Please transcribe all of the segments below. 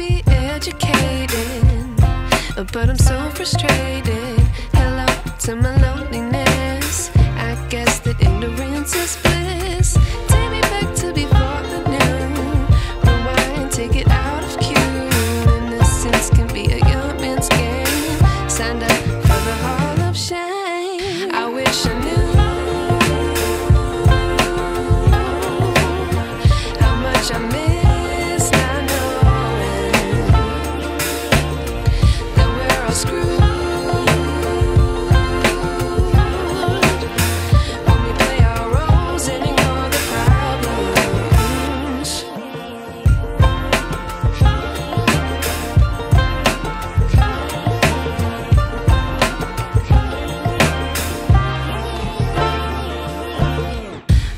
be educated, but I'm so frustrated. Hello to my loneliness. I guess that ignorance is bliss. Take me back to before I knew. Rewind, take it out of cue. Innocence can be a young man's game. Signed up for the hall of shame. I wish I knew how much I miss not knowing that we're all screwed when we play our roles and ignore the problems.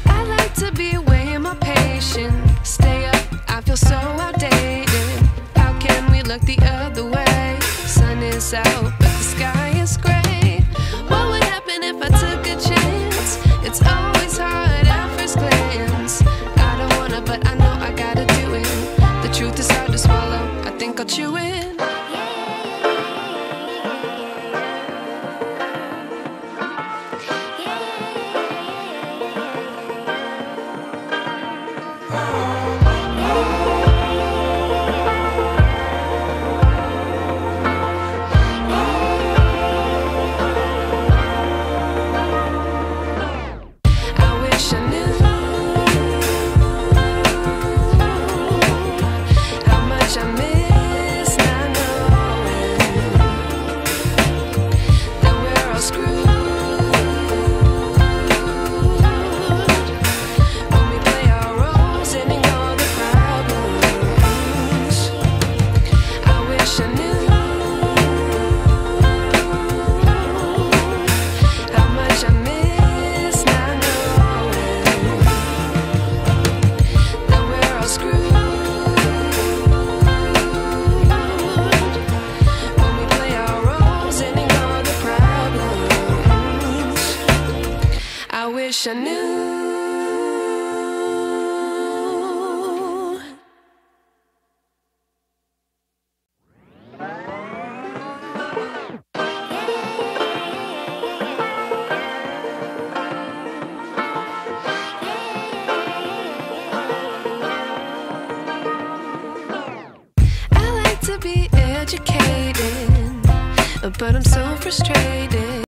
I like to be away in my patience. Stay up, I feel so outdated. How can we look the other way? Sun is out, but the sky is gray. What would happen if I took a chance? It's always hard at first glance. I don't wanna, but I know I gotta do it. The truth is hard to swallow, I think I'll chew it. I wish I knew how much I miss not knowing that we're all screwed when we play our roles and ignore the problems. I wish I knew how much I miss not knowing that we're all screwed when we play our roles and ignore the problems. I wish I knew. I like to be educated, but I'm so frustrated.